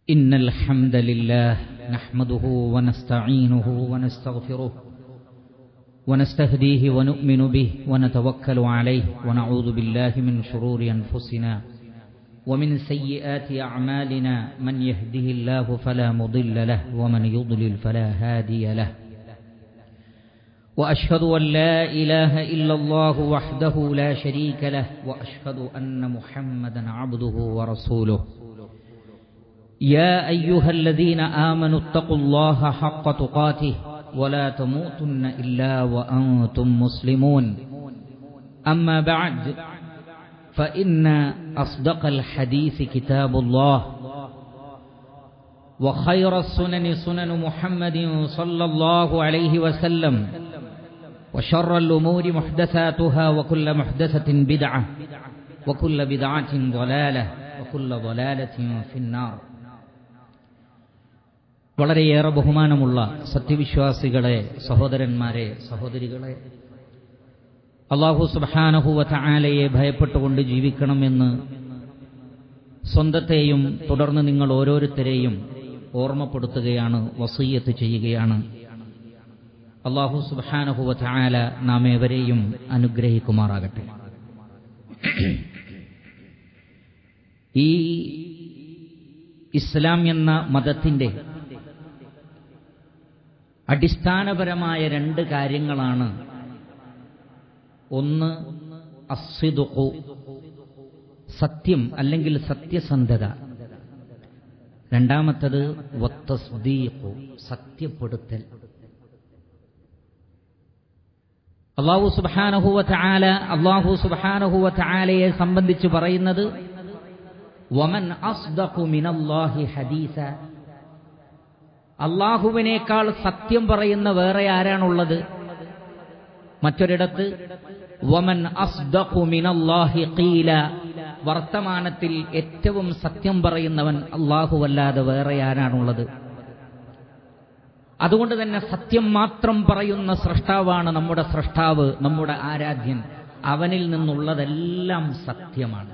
إن الحمد لله نحمده ونستعينه ونستغفره ونستهديه ونؤمن به ونتوكل عليه ونعوذ بالله من شرور أنفسنا ومن سيئات أعمالنا من يهده الله فلا مضل له ومن يضلل فلا هادي له وأشهد أن لا إله إلا الله وحده لا شريك له وأشهد أن محمدا عبده ورسوله يا أيها الذين آمنوا اتقوا الله حق تقاته ولا تموتن إلا وأنتم مسلمون أما بعد فإن أصدق الحديث كتاب الله وخير السنن سنن محمد صلى الله عليه وسلم وشر الأمور محدثاتها وكل محدثة بدعة وكل بدعة ضلالة وكل ضلالة في النار. വളരെയേറെ ബഹുമാനമുള്ള സത്യവിശ്വാസികളെ, സഹോദരന്മാരെ, സഹോദരികളെ, അല്ലാഹു സുബ്ഹാനഹു വ തആലയെ ഭയപ്പെട്ടുകൊണ്ട് ജീവിക്കണമെന്ന് സ്വന്തത്തെയും തുടർന്ന് നിങ്ങൾ ഓരോരുത്തരെയും ഓർമ്മപ്പെടുത്തുകയാണ്, വസിയ്യത്ത് ചെയ്യുകയാണ്. അല്ലാഹു സുബ്ഹാനഹു വ തആല നാം ഏവരെയും അനുഗ്രഹിക്കുമാറാകട്ടെ. ഈ ഇസ്ലാം എന്ന മതത്തിന്റെ അടിസ്ഥാനപരമായ രണ്ട് കാര്യങ്ങളാണ്. ഒന്ന് അസ്സിദ്ഖു, സത്യം അല്ലെങ്കിൽ സത്യസന്ധത. രണ്ടാമത്തത് വത്തസ്ദീഖു, സത്യപ്പെടുത്തൽ. അല്ലാഹു സുബ്ഹാനഹു വ തആലയെ സംബന്ധിച്ച് പറയുന്നത് വമൻ അസ്ദഖു മിനല്ലാഹി ഹദീസ, അല്ലാഹുവിനേക്കാൾ സത്യം പറയുന്ന വേറെ ആരാണുള്ളത്? മറ്റൊരിടത്ത് വമൻ അസ്ദഖു മിനല്ലാഹി ഖീല, വർത്തമാനത്തിൽ ഏറ്റവും സത്യം പറയുന്നവൻ അല്ലാഹുവല്ലാതെ വേറെ ആരാണുള്ളത്? അതുകൊണ്ട് തന്നെ സത്യം മാത്രം പറയുന്ന സൃഷ്ടാവാണ് നമ്മുടെ സൃഷ്ടാവ്, നമ്മുടെ ആരാധ്യൻ. അവനിൽ നിന്നുള്ളതെല്ലാം സത്യമാണ്.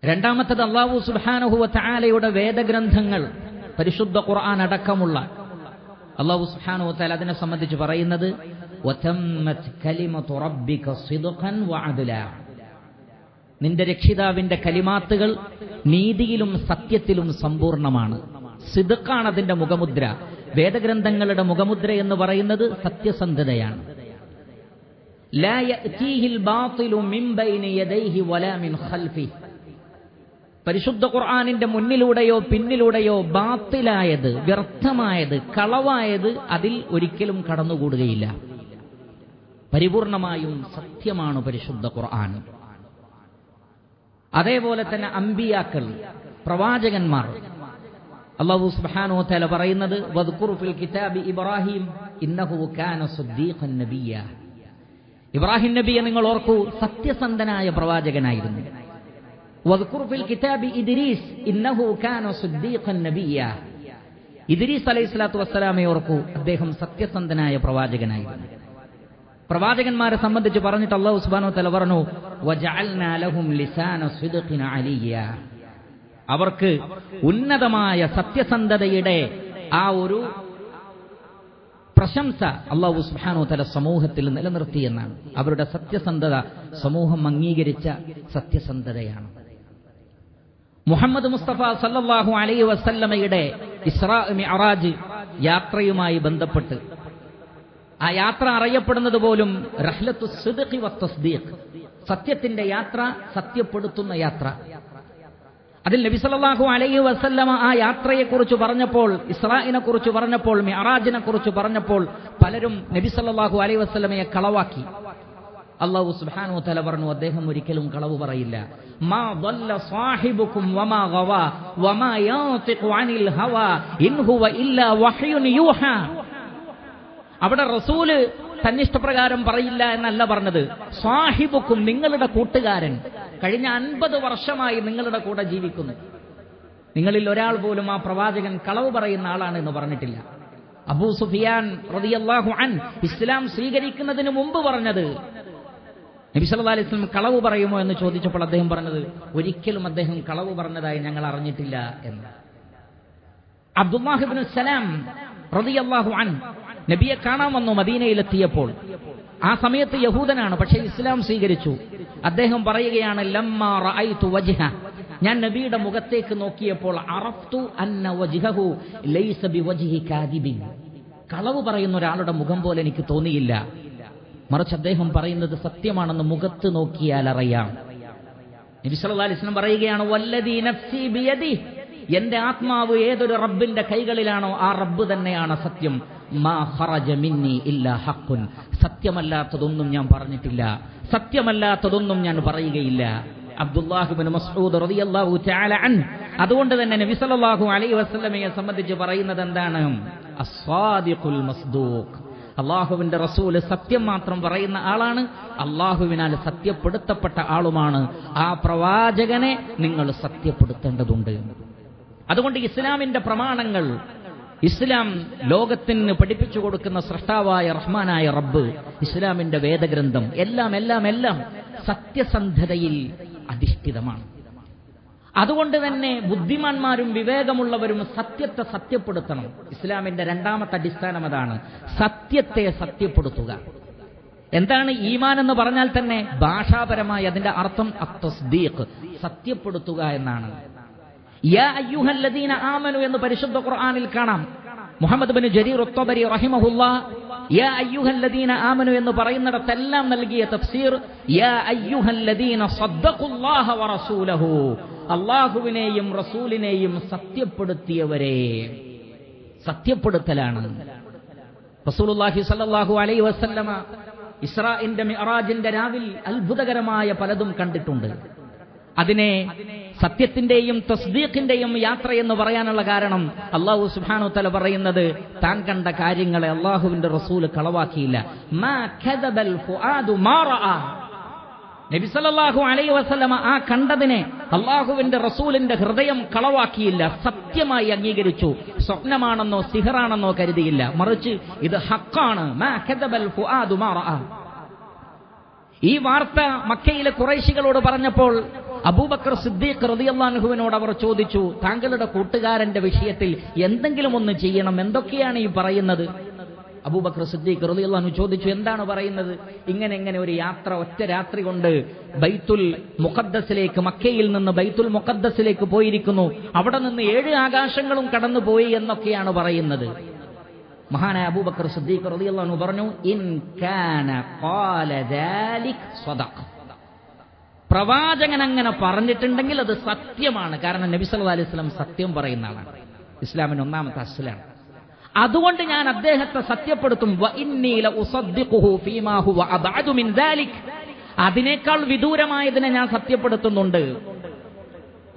രണ്ടാമത്തത് അല്ലാഹു സുബ്ഹാനഹു വ തആലയുടെ വേദഗ്രന്ഥങ്ങൾ, പരിശുദ്ധ ഖുർആൻ അടക്കമുള്ള. അല്ലാഹു സുബ്ഹാനഹു വ തആല അതിനെ സംബന്ധിച്ച് പറയുന്നത് വതമ്മത് കലിമതു റബ്ബിക സിദ്ഖൻ വഅദ്ല, നിന്റെ രക്ഷിതാവിന്റെ കലിമാത്തുകൾ നീതിയിലും സത്യത്തിലും സമ്പൂർണ്ണമാണ്. സിദ്ഖാണ് അതിന്റെ മുഖമുദ്ര. വേദഗ്രന്ഥങ്ങളുടെ മുഖമുദ്ര എന്ന് പറയുന്നത് സത്യസന്ധതയാണ്. ലാ യഅതീഹിൽ ബാത്തിലു മിൻ ബൈനി യദൈഹി വലാ മിൻ ഖൽഫിഹി, പരിശുദ്ധ ഖുർആനിന്റെ മുന്നിലൂടെയോ പിന്നിലൂടെയോ ബാത്തിലായത്, വ്യർത്ഥമായത്, കളവായത് അതിൽ ഒരിക്കലും കടന്നുകൂടുകയില്ല. പരിപൂർണമായും സത്യമാണ് പരിശുദ്ധ ഖുർആൻ. അതേപോലെ തന്നെ അംബിയാക്കൾ, പ്രവാചകന്മാർ. അല്ലാഹു സുബ്ഹാനഹു വ തആല പറയുന്നത് വദ്കുർ ഫിൽ കിതാബി ഇബ്രാഹിം ഇന്നഹു കാന സിദ്ദീഖൻ നബിയ്യ, ഇബ്രാഹിം നബിയെ നിങ്ങൾ ഓർക്കൂ, സത്യസന്ധനായ പ്രവാചകനായിരുന്നു. വദ്കുർ ഫിൽ കിതാബി ഇദ്രീസ് ഇന്നഹു കാന സിദ്ദീഖൻ നബിയ്യ, ഇദ്രീസ് അലൈഹിസ്സലാത്തു വസ്സലാമയെ ഓർക്കൂ, അദ്ദേഹം സത്യസന്ധനായ പ്രവാചകനായിരുന്നു. പ്രവാചകന്മാരെ സംബന്ധിച്ച് പറഞ്ഞിട്ട് അല്ലാഹു സുബ്ഹാനഹു വ തആല പറഞ്ഞു വജഅൽനാ ലഹും ലിസാന സിദ്ഖിൻ അലിയ്യ, അവർക്ക് ഉന്നതമായ സത്യസന്ധതയുടെ ആ ഒരു പ്രശംസ അല്ലാഹു സുബ്ഹാനഹു വ തആല സമൂഹത്തിൽ നിലനിർത്തിയെന്നാണ്. അവരുടെ സത്യസന്ധത സമൂഹം അംഗീകരിച്ച സത്യസന്ധതയാണ്. മുഹമ്മദ് മുസ്തഫ സല്ലല്ലാഹു അലൈഹി വസല്ലമയുടെ ഇസ്രാ മിഅ്റാജ് യാത്രയുമായി ബന്ധപ്പെട്ട് ആ യാത്ര അറിയപ്പെടുന്നത് പോലും റഹ്ലത്തു സിദ്ഖി വത്തസ്ദീഖ്, സത്യത്തിന്റെ യാത്ര, സത്യപ്പെടുത്തുന്ന യാത്ര. അതിൽ നബി സല്ലല്ലാഹു അലൈഹി വസല്ലമ ആ യാത്രയെക്കുറിച്ച് പറഞ്ഞപ്പോൾ, ഇസ്രാഇനെ കുറിച്ച് പറഞ്ഞപ്പോൾ, മിഅ്റാജിനെ കുറിച്ച് പറഞ്ഞപ്പോൾ പലരും നബി സല്ലല്ലാഹു അലൈഹി വസല്ലമയെ കളവാക്കി. അല്ലാഹു സുബ്ഹാനഹു വ തആല പറഞ്ഞു, അദ്ദേഹം ഒരിക്കലും കളവ് പറയില്ല. മാ ضل صاحبكم وما غوى وما ينطق عن الهوى إن هو إلا وحي يوحى. അവിടെ റസൂല് തന്നിഷ്ടപ്രകാരം പറയില്ല എന്നല്ല പറഞ്ഞത്. സാഹിബുക്കും, നിങ്ങളുടെ കൂട്ടുകാരൻ, കഴിഞ്ഞ 50 വർഷമായി നിങ്ങളുടെ കൂടെ ജീവിക്കുന്നു. നിങ്ങളിൽ ഒരാൾ പോലും ആ പ്രവാചകൻ കളവ് പറയുന്ന ആളാണ് എന്ന് പറഞ്ഞിട്ടില്ല. അബൂ സുഫിയാൻ റളിയല്ലാഹു അൻഹു ഇസ്ലാം സ്വീകരിക്കുന്നതിന് മുമ്പ് പറഞ്ഞത് നബി സല്ലല്ലാഹു അലൈഹി വസല്ലം കളവ് പറയുമോ എന്ന് ചോദിച്ചപ്പോൾ അദ്ദേഹം പറഞ്ഞത്, ഒരിക്കലും അദ്ദേഹം കളവ് പറഞ്ഞതായി ഞങ്ങൾ അറിഞ്ഞിട്ടില്ല എന്ന്. അബ്ദുല്ലാഹ് ഇബ്നു സലാം റളിയല്ലാഹു അൻഹു നബിയെ കാണാൻ വന്നു മദീനയിലെത്തിയപ്പോൾ. ആ സമയത്ത് യഹൂദനാണ്, പക്ഷേ ഇസ്ലാം സ്വീകരിച്ചു. അദ്ദേഹം പറയുകയാണ്, ലമ്മാ റഅയ്തു വജ്ഹ, ഞാൻ നബിയുടെ മുഖത്തേക്ക് നോക്കിയപ്പോൾ അറഫ്തു അന്ന വജ്ഹഹു ലൈസ ബിവജ്ഹി കാദിബിൻ, കളവ് പറയുന്ന ഒരാളുടെ മുഖം പോലെ എനിക്ക് തോന്നിയില്ല, മറിച്ച് അദ്ദേഹം പറയുന്നത് സത്യമാണെന്ന് മുഖത്ത് നോക്കിയാൽ അറിയാം. നബി സല്ലല്ലാഹു അലൈഹി വസല്ലം പറയുകയാണ്, വല്ലദീ നഫ്സി ബിയദിഹി, എന്റെ ആത്മാവ് ഏതൊരു റബ്ബിന്റെ കൈകളിലാണോ ആ റബ്ബ് തന്നെയാണ് സത്യം. മാ ഖറജ മിന്നി ഇല്ലാ ഹഖ്ഖുൻ, സത്യമല്ലാത്തതൊന്നും ഞാൻ പറഞ്ഞിട്ടില്ല, സത്യമല്ലാത്തതൊന്നും ഞാൻ പറയുകയില്ല. അബ്ദുല്ലാഹ് ഇബ്നു മസ്ഊദ് റളിയല്ലാഹു തആല അൻഹു. അതുകൊണ്ട് തന്നെ നബി സല്ലല്ലാഹു അലൈഹി വസല്ലമയെ സംബന്ധിച്ച് പറയുന്നത് എന്താണ്? അസ്സാദിഖുൽ മസ്ദൂഖ്, അള്ളാഹുവിന്റെ റസൂല് സത്യം മാത്രം പറയുന്ന ആളാണ്, അള്ളാഹുവിനാൽ സത്യപ്പെടുത്തപ്പെട്ട ആളുമാണ്. ആ പ്രവാചകനെ നിങ്ങൾ സത്യപ്പെടുത്തേണ്ടതുണ്ട്. അതുകൊണ്ട് ഇസ്ലാമിന്റെ പ്രമാണങ്ങൾ, ഇസ്ലാം ലോകത്തിന് പഠിപ്പിച്ചു കൊടുക്കുന്ന സൃഷ്ടാവായ റഹ്മാനായ റബ്ബ്, ഇസ്ലാമിന്റെ വേദഗ്രന്ഥം എല്ലാം എല്ലാം എല്ലാം സത്യസന്ധതയിൽ അധിഷ്ഠിതമാണ്. അതുകൊണ്ട് തന്നെ ബുദ്ധിമാന്മാരും വിവേകമുള്ളവരും സത്യത്തെ സത്യപ്പെടുത്തണം. ഇസ്ലാമിന്റെ രണ്ടാമത്തെ അടിസ്ഥാനം അതാണ്, സത്യത്തെ സത്യപ്പെടുത്തുക. എന്താണ് ഈമാൻ എന്ന് പറഞ്ഞാൽ തന്നെ ഭാഷാപരമായി അതിന്റെ അർത്ഥം അത്തസ്ദീഖ്, സത്യപ്പെടുത്തുക എന്നാണ്. യാ അയ്യുഹല്ലദീന ആമനു എന്ന് പരിശുദ്ധ ഖുർആനിൽ കാണാം. മുഹമ്മദ് ബിൻ ജരീർ അത്ത്-തബരി റഹിമഹുല്ലാഹ് യാ അയ്യുഹല്ലദീന ആമനു എന്ന് പറയുന്നിടത്തെല്ലാം നൽകിയ തഫ്സീർ യാ അയ്യുഹല്ലദീന സദ്ദഖുല്ലാഹ വറസൂലഹു, അല്ലാഹുവിനെയും റസൂലിനെയും സത്യപ്പെടുത്തിയവരെ. സത്യപ്പെടുത്തലാണ്. റസൂലുള്ളാഹി സ്വല്ലല്ലാഹു അലൈഹി വസല്ലമ ഇസ്രാഇന്റെ മിഅ്റാജിന്റെ രാവിൽ അത്ഭുതകരമായ പലതും കണ്ടിട്ടുണ്ട്. അതിനെ സത്യത്തിന്റെയും തസ്ദീഖിന്റെയും യാത്ര എന്ന് പറയാനുള്ള കാരണം അല്ലാഹു സുബ്ഹാനഹു വ തആല പറയുന്നത്, താൻ കണ്ട കാര്യങ്ങളെ അല്ലാഹുവിന്റെ റസൂൽ കളവാക്കിയില്ല. മാ കദബൽ ഫുആദു മാ റആ, നബി സല്ലല്ലാഹു അലൈഹി വസല്ലമ ആ കണ്ടതിനെ അല്ലാഹുവിന്റെ റസൂലിന്റെ ഹൃദയം കളവാക്കിയില്ല, സത്യമായി അംഗീകരിച്ചു. സ്വപ്നമാണെന്നോ സിഹറാണെന്നോ കരുതിയില്ല, മറിച്ച് ഇത് ഹഖാണ്. മാ കദബൽ ഫുആദു മാ റആ. ഈ വാർത്ത മക്കയിലെ ഖുറൈശികളോട് പറഞ്ഞപ്പോൾ അബൂബക്കർ സിദ്ദീഖ് റളിയല്ലാഹു അൻഹുവിനോട് അവർ ചോദിച്ചു, താങ്കളുടെ കൂട്ടുകാരന്റെ വിഷയത്തിൽ എന്തെങ്കിലും ഒന്ന് ചെയ്യണം, എന്തൊക്കെയാണ് ഈ പറയുന്നത്? അബൂബക്കർ സിദ്ദീഖ് റളിയല്ലാഹു അൻഹു ചോദിച്ചു, എന്താണ് പറയുന്നത്? ഇങ്ങനെ ഒരു യാത്ര ഒറ്റ രാത്രി കൊണ്ട് ബൈത്തുൽ മുഖദ്ദസിലേക്ക്, മക്കയിൽ നിന്ന് ബൈത്തുൽ മുഖദ്ദസിലേക്ക് പോയിരിക്കുന്നു, അവിടെ നിന്ന് 7 ആകാശങ്ങളും കടന്നുപോയി എന്നൊക്കെയാണ് പറയുന്നത്. മഹാനായ അബൂബക്കർ സിദ്ദീഖ് റളിയല്ലാഹു അൻഹു പറഞ്ഞു, ഇൻ കാന ഖാല ദാലിക് സദഖ, പ്രവാചകൻ അങ്ങനെ പറഞ്ഞിട്ടുണ്ടെങ്കിൽ അത് സത്യമാണ്. കാരണം നബി സല്ലല്ലാഹു അലൈഹി വസല്ലം സത്യം പറയുന്ന ആളാണ്, ഇസ്ലാമിന്റെ ഒന്നാമത്തെ അസ്ലാണ്. അതുകൊണ്ട് ഞാൻ അദ്ദേഹത്തെ സത്യപ്പെടുത്തും. വ ഇന്നി ലഉസദ്ദിഖുഹു ഫീമാ ഹുവ അബ്അദു മിൻ ദാലിക്, അതിനേക്കാൾ വിദൂരമായതിനെ ഞാൻ സത്യപ്പെടുത്തുന്നുണ്ട്.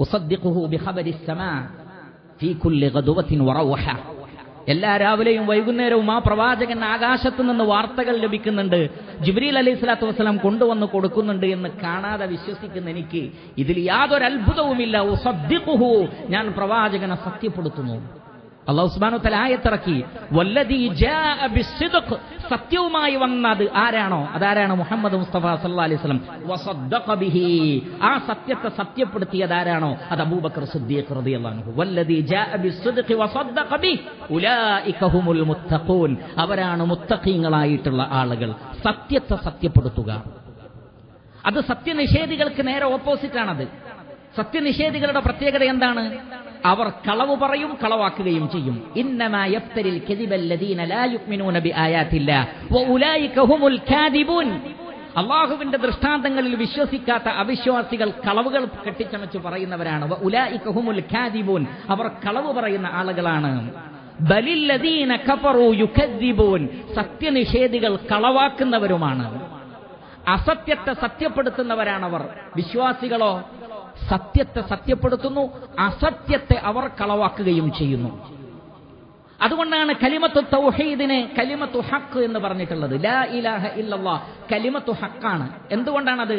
ഉസദ്ദിഖുഹു ബിഖബരിസ് സമാ ഫീ കുല്ലി ഗദവത്തിൻ വറൗഹ, എല്ലാ രാവിലെയും വൈകുന്നേരവും ആ പ്രവാചകൻ ആകാശത്ത് നിന്ന് വാർത്തകൾ ലഭിക്കുന്നുണ്ട്, ജിബ്രീൽ അലൈഹി സ്വലാത്തു വസ്സലാം കൊണ്ടുവന്ന് കൊടുക്കുന്നുണ്ട് എന്ന് കാണാതെ വിശ്വസിക്കുന്ന എനിക്ക് ഇതിൽ യാതൊരു അത്ഭുതവുമില്ല. ഉസദ്ദിഖുഹു, ഞാൻ പ്രവാചകനെ സത്യപ്പെടുത്തുന്നു. അല്ലാഹു സുബ്ഹാനഹു വ തആല ആയത്തിറക്കി, വല്ലദീ ജാഅ ബിസ്സിദ്ഖ്, സത്യവുമായി വന്നത് ആരാണോ അതാരാണ് മുഹമ്മദ് മുസ്തഫ സല്ലല്ലാഹു അലൈഹി വസല്ലം. വസദ്ദഖ ബിഹി, ആ സത്യത്തെ സത്യപ്പെടുത്തിയത് ആരാണോ അത് അബൂബക്കർ സിദ്ദീഖ് റളിയല്ലാഹു അൻഹു. വല്ലദീ ജാഅ ബിസ്സിദ്ഖി വസദ്ദഖ ബിഹി ഉലൈക ഹുമുൽ മുത്തഖൂൻ, അവരാണ് മുത്തഖീങ്ങളായിട്ടുള്ള ആളുകൾ. സത്യത്തെ സത്യപ്പെടുത്തുക, അത് സത്യനിഷേധികൾക്ക് നേരെ ഓപ്പോസിറ്റാണത്. സത്യനിഷേധികളുടെ പ്രത്യേകത എന്താണ്? അവർ കളവ് പറയും, കളവാക്കുകയും ചെയ്യും. ഇന്നമാ യഫ്തരിൽ കദിബല്ലദീന ലാ യുഅ്മിനൂന ബിആയാതില്ലാഹ് വഉലൈക ഹുമുൽ കാദിബൂൻ, അല്ലാഹുവിന്റെ ദൃഷ്ടാന്തങ്ങളിൽ വിശ്വസിക്കാത്ത അവിശ്വാസികൾ കളവുകൾ കെട്ടിച്ചമച്ച് പറയുന്നവരാണ്. വഉലൈക ഹുമുൽ കാദിബൂൻ, അവർ കളവ് പറയുന്ന ആളുകളാണ്. ബലില്ലദീന കഫറൂ യുകദ്ദിബൂൻ, സത്യനിഷേധികൾ കളവാക്കുന്നവരുമാണ്. അസത്യത്തെ സത്യപ്പെടുത്തുന്നവരാണവർ. വിശ്വാസികളോ സത്യത്തെ സത്യപ്പെടുത്തുന്നു, അസത്യത്തെ അവർ കളവാക്കുകയും ചെയ്യുന്നു. അതുകൊണ്ടാണ് കലിമത്തു തൗഹീദിനെ കലിമത്തു ഹഖ് എന്ന് പറഞ്ഞിട്ടുള്ളത്. ലാ ഇലാഹ ഇല്ലല്ലാഹ് കലിമത്തു ഹഖാണ്. എന്തുകൊണ്ടാണത്?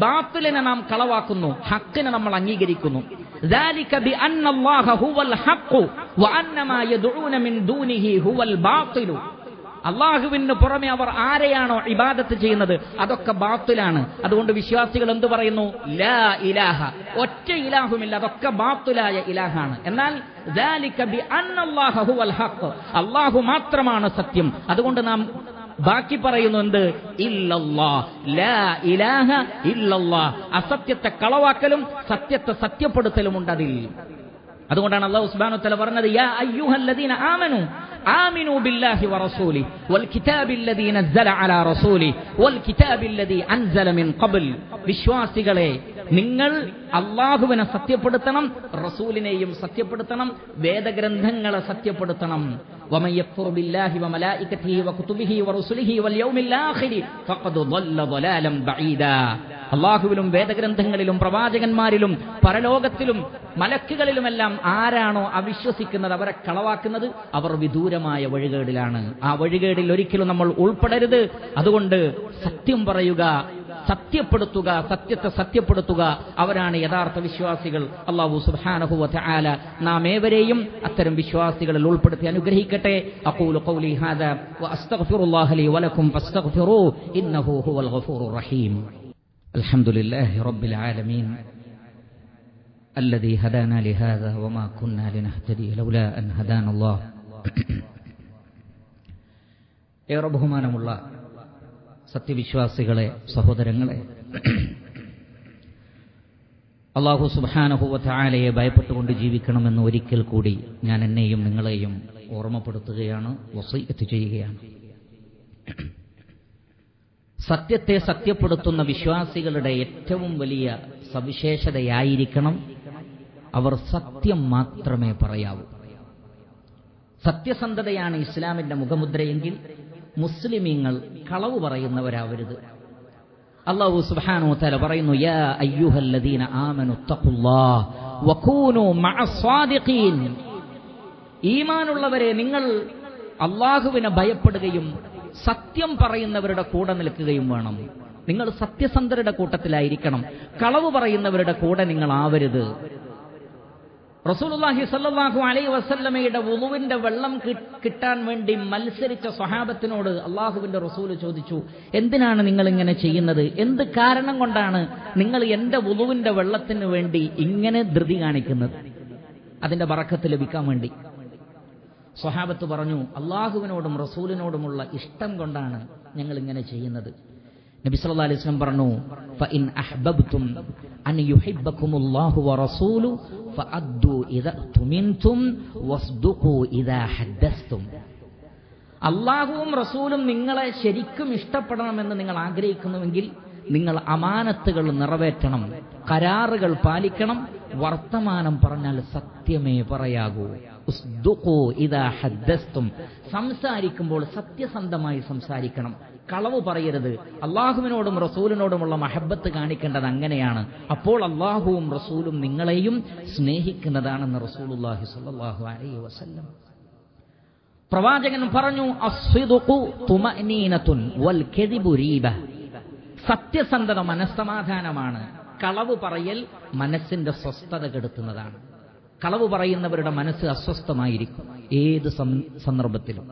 ബാത്തിലിനെ നാം കളവാക്കുന്നു, ഹഖിനെ നമ്മൾ അംഗീകരിക്കുന്നു. ذلك بأن الله هو الحق وأن ما يدعون من دونه هو الباطل. അള്ളാഹുവിന് പുറമെ അവർ ആരെയാണോ ഇബാദത്ത് ചെയ്യുന്നത് അതൊക്കെ ബാത്തിലാണ്. അതുകൊണ്ട് വിശ്വാസികൾ എന്ത് പറയുന്നു? ലാ ഇലാഹ, ഒറ്റ ഇലാഹുമില്ല, അതൊക്കെ ബാത്തിലായ ഇലാഹാണ്. എന്നാൽ ദാലിക ബിഅന്നല്ലാഹ ഹുവൽ ഹഖ്, അള്ളാഹു മാത്രമാണ് സത്യം. അതുകൊണ്ട് നാം ബാക്കി പറയുന്നു എന്ത്? ഇല്ലല്ലാഹ്, ലാ ഇലാഹ ഇല്ലല്ലാഹ്. അസത്യത്തെ കളവാക്കലും സത്യത്തെ സത്യപ്പെടുത്തലും ഉണ്ട് അതിൽ. അതുകൊണ്ടാണ് അല്ലാഹു സുബ്ഹാനഹു വ തആല പറഞ്ഞത്, യാ അയ്യുഹല്ലദീന ആമനു ആമിനു ബില്ലാഹി വറസൂലി വൽ കിതാബില്ലദീ നസ്സല അലാ റസൂലി വൽ കിതാബില്ലദീ അൻസല മിൻ ഖബ്ൽ. വിശ്വാസികളെ, നിങ്ങൾ അല്ലാഹുവിനെ സത്യപ്പെടുത്തണം, റസൂലിനെയും സത്യപ്പെടുത്തണം, വേദഗ്രന്ഥങ്ങളെ സത്യപ്പെടുത്തണം. വമൻ യക്ഫുർ ബില്ലാഹി വമലായികതിഹി വകുതുബിഹി വറസുലിഹി വൽ യൗമിൽ ആഖിരി ഫഖദ് ളല്ല ളലാലൻ ബഈദാ. അല്ലാഹുവിലും വേദഗ്രന്ഥങ്ങളിലും പ്രവാചകന്മാരിലും പരലോകത്തിലും മലക്കുകളിലുമെല്ലാം ആരാണോ അവിശ്വസിക്കുന്നത്, അവരെ കളവാക്കുന്നത്, അവർ വിദൂരമായ വഴികേടിലാണ്. ആ വഴികേടിൽ ഒരിക്കലും നമ്മൾ ഉൾപ്പെടരുത്. അതുകൊണ്ട് സത്യം പറയുക, സത്യപ്പെടുത്തുക, സത്യത്തെ സത്യപ്പെടുത്തുക, അവരാണ് യഥാർത്ഥ വിശ്വാസികൾ. അല്ലാഹു സുബ്ഹാനഹു വ തആല നാം ഏവരെയും അത്തരം വിശ്വാസികളിൽ ഉൾപ്പെടുത്തി അനുഗ്രഹിക്കട്ടെ. അഖൂലു ഖൗലി ഹാദാ വ അസ്തഗ്ഫിറുല്ലാഹ ലി വലക്കും ഫസ്തഗ്ഫിറൂ ഇന്നഹു ഹുവൽ ഗഫൂറുർ റഹീം. അൽഹംദുലില്ലാഹി റബ്ബിൽ ആലമീൻ الذي هدانا لهذا وما كنا لنهتدي لولا أن هدانا الله. ഏറെ ബഹുമാനമുള്ള സത്യവിശ്വാസികളെ, സഹോദരങ്ങളെ, അല്ലാഹു സുബ്ഹാനഹു വ തആലയെ ഭയപ്പെട്ടുകൊണ്ട് ജീവിക്കണമെന്ന് ഒരിക്കൽ കൂടി ഞാൻ എന്നെയും നിങ്ങളെയും ഓർമ്മപ്പെടുത്തുകയാണ്, വസിയ്യത്ത് ചെയ്യുകയാണ്. സത്യത്തെ സത്യപ്പെടുത്തുന്ന വിശ്വാസികളുടെ ഏറ്റവും വലിയ സവിശേഷതയായിരിക്കണം അവർ സത്യം മാത്രമേ പറയാവൂ. സത്യസന്ധതയാണ് ഇസ്ലാമിന്റെ മുഖമുദ്രയെങ്കിൽ മുസ്ലിമീങ്ങൾ കളവ് പറയുന്നവരാവരുത്. അല്ലാഹു സുബ്ഹാനഹു വ തആല പറയുന്നു, യാ അയ്യുഹല്ലദീന ആമനു തഖുല്ലാഹ് വകൂനൂ മഅസ്സാദിഖീൻ. ഈമാനുള്ളവരെ, നിങ്ങൾ അല്ലാഹുവിനെ ഭയപ്പെടുകയും സത്യം പറയുന്നവരുടെ കൂടെ നിൽക്കുകയും വേണം. നിങ്ങൾ സത്യസന്ധരുടെ കൂട്ടത്തിലായിരിക്കണം, കളവ് പറയുന്നവരുടെ കൂടെ നിങ്ങൾ ആവരുത്. റസൂലുള്ളാഹി സ്വല്ലല്ലാഹു അലൈഹി വസല്ലമയുടെ വുളുവിന്റെ വെള്ളം കിട്ടാൻ വേണ്ടി മത്സരിച്ച സ്വഹാബത്തിനോട് അള്ളാഹുവിന്റെ റസൂൽ ചോദിച്ചു, എന്തിനാണ് നിങ്ങൾ ഇങ്ങനെ ചെയ്യുന്നത്? എന്ത് കാരണം കൊണ്ടാണ് നിങ്ങൾ എന്റെ വുളുവിന്റെ വെള്ളത്തിന് വേണ്ടി ഇങ്ങനെ ധൃതി കാണിക്കുന്നത്? അതിന്റെ ബറക്കത്ത് ലഭിക്കാൻ വേണ്ടി. സ്വഹാബത്ത് പറഞ്ഞു, അള്ളാഹുവിനോടും റസൂലിനോടുമുള്ള ഇഷ്ടം കൊണ്ടാണ് ഞങ്ങൾ ഇങ്ങനെ ചെയ്യുന്നത്. നബി സല്ലല്ലാഹു അലൈഹി വസല്ലം പറഞ്ഞു, ഫഇൻ അഹ്ബബ്തും അൻ യുഹിബ്ബകുമുല്ലാഹു വറസൂലു ഫഅദ്ദു ഇദാ തുമിൻതും വസ്ദുഖു ഇദാ ഹദ്ദസ്തും. അല്ലാഹുവും റസൂലും നിങ്ങളെ ശരിക്കും ഇഷ്ടപ്പെടണമെന്ന് നിങ്ങൾ ആഗ്രഹിക്കുന്നുവെങ്കിൽ നിങ്ങൾ അമാനത്തുകൾ നിറവേറ്റണം, കരാറുകൾ പാലിക്കണം, വർത്തമാനം പറഞ്ഞാൽ സത്യമേ പറയാകൂ. ഉസ്ദുഖു ഇദാ ഹദ്ദസ്തും. സംസാരിക്കുമ്പോൾ സത്യസന്ധമായി സംസാരിക്കണം, കളവ് പറയരുത്. അള്ളാഹുവിനോടും റസൂലിനോടുമുള്ള മഹബത്ത് കാണിക്കേണ്ടത് അങ്ങനെയാണ്. അപ്പോൾ അള്ളാഹുവും റസൂലും നിങ്ങളെയും സ്നേഹിക്കുന്നതാണെന്ന് റസൂലുള്ളാഹി സ്വല്ലല്ലാഹു അലൈഹി വസല്ലം. പ്രവാചകൻ പറഞ്ഞു, അസ്സിദ്ഖു തുമഅനീനത്തുൻ വൽ കദിബുരീബ. സത്യസന്ധത മനസ്സമാധാനമാണ്, കളവ് പറയൽ മനസ്സിന്റെ സ്വസ്ഥത കെടുത്തുന്നതാണ്. കളവ് പറയുന്നവരുടെ മനസ്സ് അസ്വസ്ഥമായിരിക്കും ഏത് സന്ദർഭത്തിലും.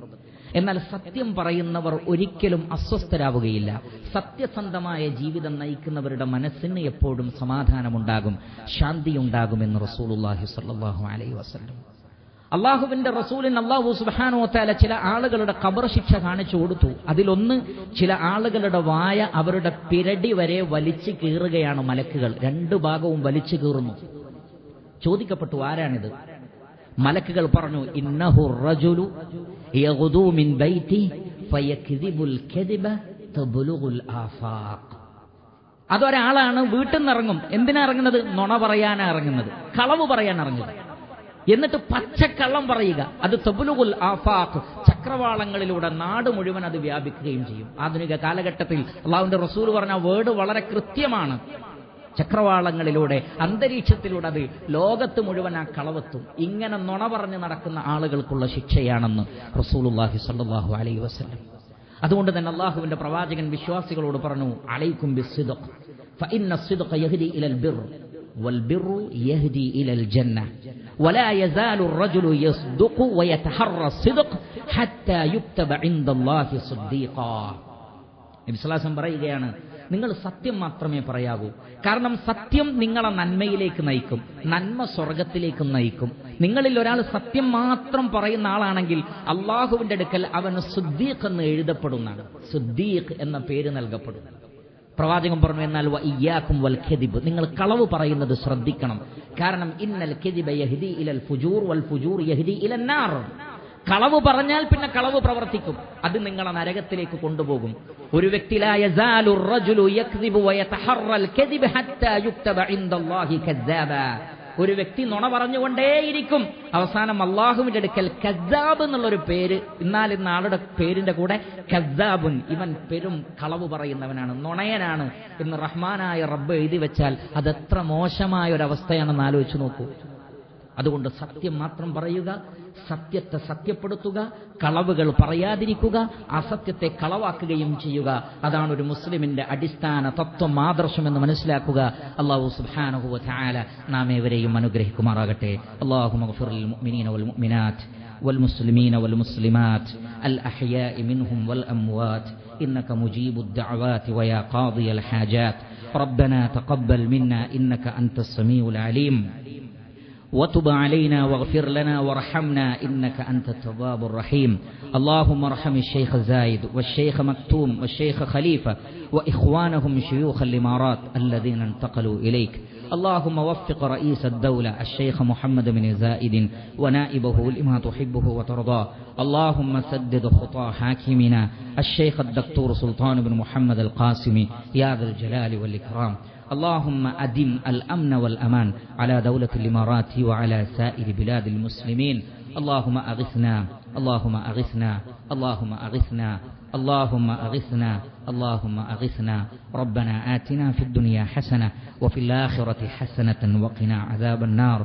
എന്നാൽ സത്യം പറയുന്നവർ ഒരിക്കലും അസ്വസ്ഥരാവുകയില്ല. സത്യസന്ധമായ ജീവിതം നയിക്കുന്നവരുടെ മനസ്സിന് എപ്പോഴും സമാധാനമുണ്ടാകും, ശാന്തിയുണ്ടാകുമെന്ന് റസൂലുള്ളാഹി സ്വല്ലല്ലാഹു അലൈഹി വസല്ലം. അള്ളാഹുവിന്റെ റസൂലിന് അല്ലാഹു സുബ്ഹാനഹു വ തആല ചില ആളുകളുടെ ഖബർ ശിക്ഷ കാണിച്ചു കൊടുത്തു. അതിലൊന്ന്, ചില ആളുകളുടെ വായ അവരുടെ പിരടി വരെ വലിച്ചു കീറുകയാണ് മലക്കുകൾ. രണ്ടു ഭാഗവും വലിച്ചു കീറുന്നു. ചോദിക്കപ്പെട്ടു, ആരാണിത്? മലക്കുകൾ പറഞ്ഞു, ഇന്നഹു റജുലു യഗ്ദു മിൻ ബൈതി ഫയക്ദിബുൽ കദിബ തബ്ലുഗുൽ ആഫാഖ്. അതൊരാളാണ്, വീട്ടിൽ നിന്ന് ഇറങ്ങും. എന്തിനാ ഇറങ്ങുന്നത്? നുണ പറയാനാ ഇറങ്ങുന്നത്, കളവ് പറയാൻ ഇറങ്ങുന്നത്. എന്നിട്ട് പച്ചക്കള്ളം പറയുക. അത് തബ്ലുഗുൽ ആഫാഖ്, ചക്രവാളങ്ങളിലൂടെ നാട് മുഴുവൻ അത് വ്യാപിക്കുകയും ചെയ്യും. ആധുനിക കാലഘട്ടത്തിൽ അല്ലാഹുവിന്റെ റസൂൽ പറഞ്ഞ വേർഡ് വളരെ കൃത്യമാണ്. ചക്രവാളങ്ങളിലൂടെ, അന്തരീക്ഷത്തിലൂടെ അത് ലോകത്ത് മുഴുവൻ ആ കളവെത്തും. ഇങ്ങനെ നുണ പറഞ്ഞ് നടക്കുന്ന ആളുകൾക്കുള്ള ശിക്ഷയാണെന്ന് റസൂലുള്ളാഹി സ്വല്ലല്ലാഹു അലൈഹി വസല്ലം. അതുകൊണ്ട് തന്നെ അല്ലാഹുവിന്റെ പ്രവാചകൻ വിശ്വാസികളോട് പറഞ്ഞു, അലൈക്കും ബിസ്സിദ്ഖ് ഫഇന്ന الصدق يهدي إلى البر والبر يهدي إلى الجنة ولا يزال الرجل يصدق ويتحرى الصدق ഹത്താ യുക്തബ ഇൻദല്ലാഹി സിദ്ദീഖാ. നബി സ്വല്ലല്ലാഹു അലൈഹി വസല്ലം പറയുകയാണ്, നിങ്ങൾ സത്യം മാത്രമേ പറയാവൂ. കാരണം സത്യം നിങ്ങളെ നന്മയിലേക്ക് നയിക്കും, നന്മ സ്വർഗത്തിലേക്ക് നയിക്കും. നിങ്ങളിൽ ഒരാൾ സത്യം മാത്രം പറയുന്ന ആളാണെങ്കിൽ അള്ളാഹുവിന്റെ അടുക്കൽ അവന് സിദ്ദീഖ് എന്ന് എഴുതപ്പെടുന്നതാണ്, സിദ്ദീഖ് എന്ന പേര് നൽകപ്പെടും. പ്രവാചകൻ പറഞ്ഞു, എന്നാൽ വഇയ്യാകും വൽ കദിബ്, നിങ്ങൾ കളവ് പറയുന്നത് ശ്രദ്ധിക്കണം. കാരണം ഇന്നൽ കദിബ യഹ്ദി ഇലൽ ഫുജൂർ വൽ ഫുജൂർ യഹ്ദി ഇലൻ നാർ. കളവ് പറഞ്ഞാൽ പിന്നെ കളവ് പ്രവർത്തിക്കും, അത് നിങ്ങളെ നരകത്തിലേക്ക് കൊണ്ടുപോകും. ഒരു വ്യക്തി ലാ യസാലു റജുലു യക്ദിബു വയതഹറൽ കദിബ ഹത്താ യുക്തബ ഇൻദല്ലാഹി കദ്ദാബ. ഒരു വ്യക്തി നുണ പറഞ്ഞുകൊണ്ടേയിരിക്കും, അവസാനം അള്ളാഹുവിന്റെ അടുക്കൽ കദ്ദാബ് എന്നുള്ളൊരു പേര്, എന്നാൽ ഇന്ന് ആളുടെ പേരിന്റെ കൂടെ കദ്ദാബുൻ, ഇവൻ പെരും കളവ് പറയുന്നവനാണ്, നുണയനാണ് എന്ന് റഹ്മാനായ റബ്ബ് എഴുതി വെച്ചാൽ അതെത്ര മോശമായ ഒരവസ്ഥയാണെന്ന് ആലോചിച്ച് നോക്കൂ. അതുകൊണ്ട് സത്യം മാത്രം പറയുക, സത്യത്തെ സത്യപ്പെടുത്തുക, കളവുകൾ പറയാതിരിക്കുക, അസത്യത്തെ കളവാക്കുകയും ചെയ്യുക. അതാണ് ഒരു മുസ്ലിമിന്റെ അടിസ്ഥാന തത്വം, ആദർശമെന്ന് മനസ്സിലാക്കുക. അല്ലാഹു സുബ്ഹാനഹു വ തആല നാം ഏവരെയും അനുഗ്രഹിക്കുമാറാകട്ടെ. അല്ലാഹുമ്മ ഗ്ഫിർ ലിൽ മുഅ്മിനീന വൽ മുഅ്മിനാത്ത് വൽ മുസ്ലിമീന വൽ മുസ്ലിമാത്ത് അൽ അഹ്യാഇ മിൻഹും വൽ അംവാത്ത് ഇന്നക മുജീബുദ് ദഅവാതി വയാ ഖാദിയൽ ഹാജാത്ത്. റബ്ബനാ തഖബ്ബൽ മിന്നാ ഇന്നക അൻതസ് സമീഉൽ അലീം وتب علينا واغفر لنا وارحمنا إنك أنت التواب الرحيم. اللهم ارحم الشيخ زايد والشيخ مكتوم والشيخ خليفة وإخوانهم شيوخ الإمارات الذين انتقلوا إليك. اللهم وفق رئيس الدولة الشيخ محمد بن زايد ونائبه لما تحبه وترضاه. اللهم سدد خطى حاكمنا الشيخ الدكتور سلطان بن محمد القاسمي يا ذا الجلال والإكرام. اللهم أدم الأمن والأمان على دولة الإمارات وعلى سائر بلاد المسلمين. اللهم أغثنا، اللهم أغثنا، اللهم أغثنا، اللهم أغثنا، اللهم أغثنا. ربنا آتنا في الدنيا حسنة وفي الآخرة حسنة وقنا عذاب النار.